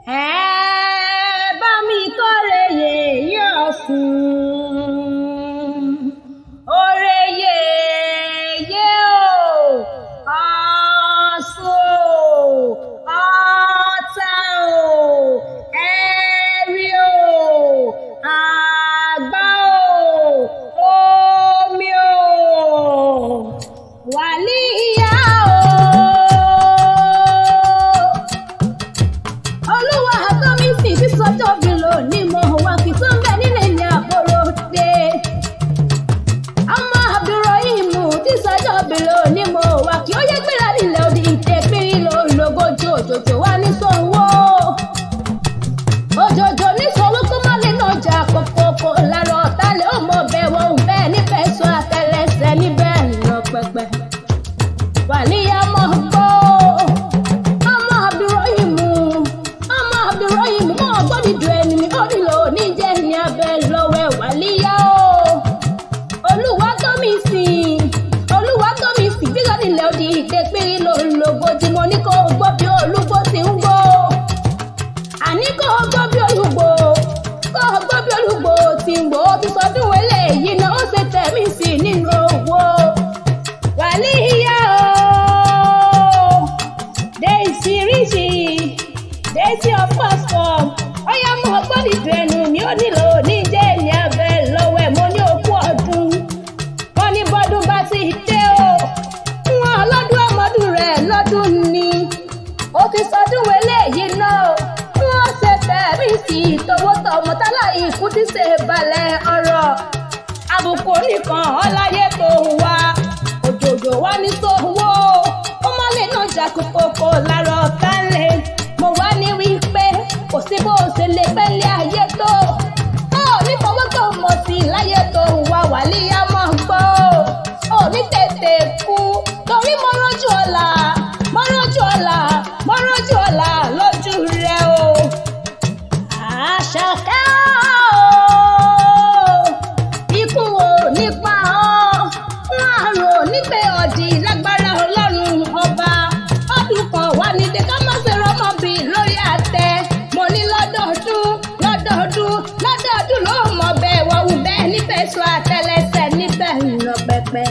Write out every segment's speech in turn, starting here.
ẹ bá mi kórè yèyé Ọ̀ṣun, òrè yèyé Ọ̀ṣun Ọ̀tà ẹ̀rí àgbà omi wàlíyá olúwa àtọ́mísì tí sọ́jọ́ bí lónìí mo wà kí tó ń bẹ nílé ní àbúrò dé ọmọ Abdulrahim tí sọ́jọ́ bí lónìí mo wà kí ó yẹ gbéra nílẹ̀ òdì ìtẹ̀pírí lógójì òjòjò wá ní sanwó òjòjò ní sanwó kó má lè náà jà kókókó lára ọ̀tá lè ó mọ bẹ́ẹ̀ wọ́n bẹ́ẹ̀ nífẹ̀ẹ́ sọ àtẹlẹsẹ̀ níbẹ̀ lọ pẹpẹ wàlíyá mọ̀ gbọ́. Ìdẹ́pẹ́rí lógo tí mo ní kó gbọ́ bí olúgbó ti ń gbó. Àní kó gbọ́ bí olúgbó ti ń gbó. Ti sọdún eléyìí náà ó ṣe tẹ̀mí sí nínú owó. Wàlíyá o, Dèsí ríṣì, Dèsí of kwasconm. Ọyá mo gbọ́ dídùn ẹnu mi ó nílò níjẹ́ ní abẹ́ lọ́wọ́ ẹ̀ mo ní òkú ọdún. Wọ́n ní bọ́dún bá ti dé o. Lọ́dún ni ó ti sọdún eléyìí náà wọ́n ṣe tẹ̀mí sí tọwọ́tọmọ tálà ikú ti ṣe balẹ̀ ọ̀rọ̀ àbùkù nìkan ọláyé tó wá òjòjò wá ní sówó ó má lè náà jà kókókó lára ọ̀tá ńlẹ̀ mo wá ní wípé kò sí bó ṣe lè pẹ́lẹ́ ayé tó ó ní fọwọ́ tó mọ̀ sí láyé tó wá wàlíyá mọ̀ gbọ́ ó ní tètè kú torí mo rọ́jú ọ̀la lójú rẹ o Àṣàkẹ́ ikú wo nípa àrùn onígbé ọ̀dì lágbára Ọlọ́run ọba ọdún kan wà nídìí ká má ṣe rọ́mọ́bì lórí àtẹ mo ní lọ́dọọdún ló mọ̀ bẹ́ẹ̀ wọ́wù bẹ́ẹ̀ nífẹ̀ẹ́ sọ àtẹlẹsẹ̀ níbẹ̀ ńlọ pẹpẹ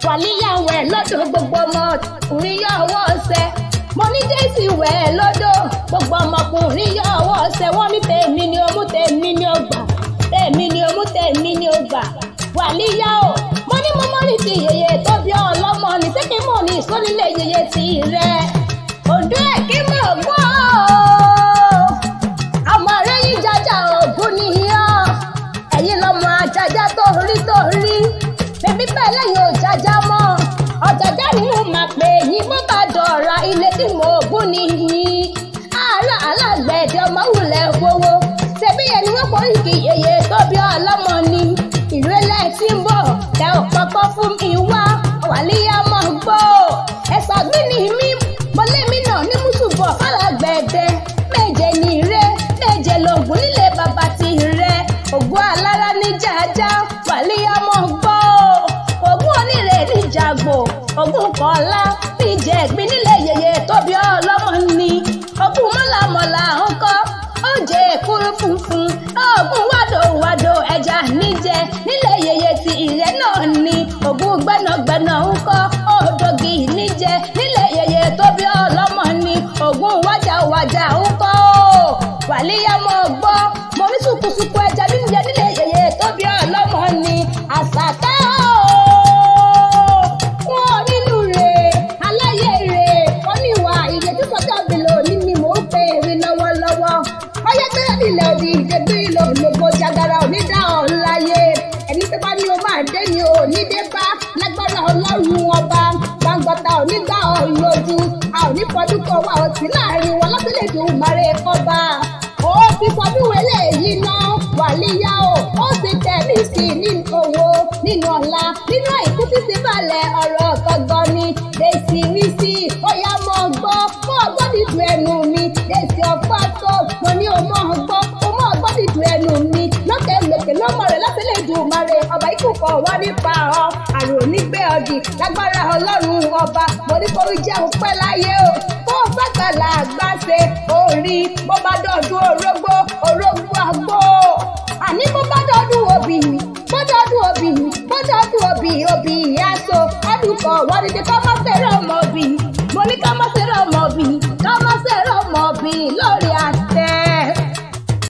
wàlíyàwó ẹ̀ lọ́dọ̀ gbogbo ọmọkùnrin yọ ọwọ́ ọ̀sẹ̀ mo ní Dèsí wẹ̀ lọ́dọ̀ gbogbo ọmọkùnrin yọ ọwọ́ ọ̀sẹ̀ wọ́n ní tèmi ni omú tèmi ni ọgbà tèmi ni omú tèmi ni ọgbà wàlíyá o mo ní mo mọ́ ní ti yèyé tó bí ọlọ́mọ ní sẹ́kì mọ̀ ní ìsọ́nílé yèyé ti rẹ̀ Ondo ẹ̀ kí mọ̀ gbọ́ ọmọ rẹ̀ yín jájá ògún nìyàn ẹ̀yin lọ́mọ àjájá tó rí bèbí bẹ́ẹ̀ lẹ́yìn òjájá mọ́ ọ̀jájá ni mo máa pè yín bó bá dọ̀ra ilé tí mo gún nìyí àárọ̀ alágbẹ̀dẹ ọmọ wulẹ̀ gbowó ṣebí yẹn ni wọ́n forí kì yèyé tó bí ọlọ́mọ ni ìlú ẹlẹ́ tí ń bọ̀ tẹ ò kọ́kọ́ fún mi wá wàlíyá mọ̀ gbọ́ ẹ̀sọ́ gbé ní mí mọ́lẹ́mí náà ní mùsùlùmọ̀ fàlágbẹ̀dẹ méje ní ire méje lògùn nílé bàbá ti rẹ ògùn alára ní jájá wàlíyá mọ̀ gbọ́ ògùn onírè ní jàgbò ògùn kọ́lá níjẹ̀ ẹ̀gbin nílé yèyé tó bí ọlọ́mọ ni ògùn mọ́làmọ́là ń kọ́ oúnjẹ èkúrú funfun ògùn wàdòwàdò ẹja níjẹ nílé yèyé ti ìrẹ́ náà ni ògùn gbẹ́nàgbẹ́nà ń kọ́ òdògì níjẹ nílé yèyé tó bí ọlọ́mọ ni ògùn wájàwájà ń kọ́ wàlíyá mọ̀ gbọ́ mo ní sùkùsùkù ẹja níjẹ nílé yèyé tó bí ọlọ́mọ ni Àṣàkẹ́ ilẹ̀ òdì ìdẹ́gbẹ́ ìlòlògbò jagara onídà ọ̀láyé ẹni tó bá ní o máa dé ni o ní dé bá lágbára Ọlọ́run ọba gbàngbọ̀ta onígbà ọ̀lójú a ò ní fọdún kan wà ọtí láàrin wọn lọ́sílẹ̀-èdè òmàrè ọba ó ti fọdún eléyìí náà wàlíyá o ó ti tẹ̀lé sí nínú owó nínú ọ̀la nínú àìkú títí balẹ̀ ọ̀rọ̀ ọ̀tọ̀gbọ́n ni Dèsí rí sí ọ̀yá mọ̀ gbọ́ dídùn ẹnu mi Dèsí of kwasconm mo ní o mọ̀ gbọ́ dídùn ẹnu mi lókè lọ́mọ rẹ̀ lọ́sílẹ̀-èdè òmàrè ọba ikú kan wá nípa àrùn onígbé ọdì lágbára Ọlọ́run ọba mo ní kó jẹun pẹ́ láyé o kó o fẹ́ làgbà ṣe orí bó bá dọ̀dún orógbó àgbò. Àní bó bá dọ̀dún obì obì aṣọ ọdún kan wọ́n ní kí ká má fẹ́ràn ọmọ obì. Mo ní ká má fẹ́ràn ọmọ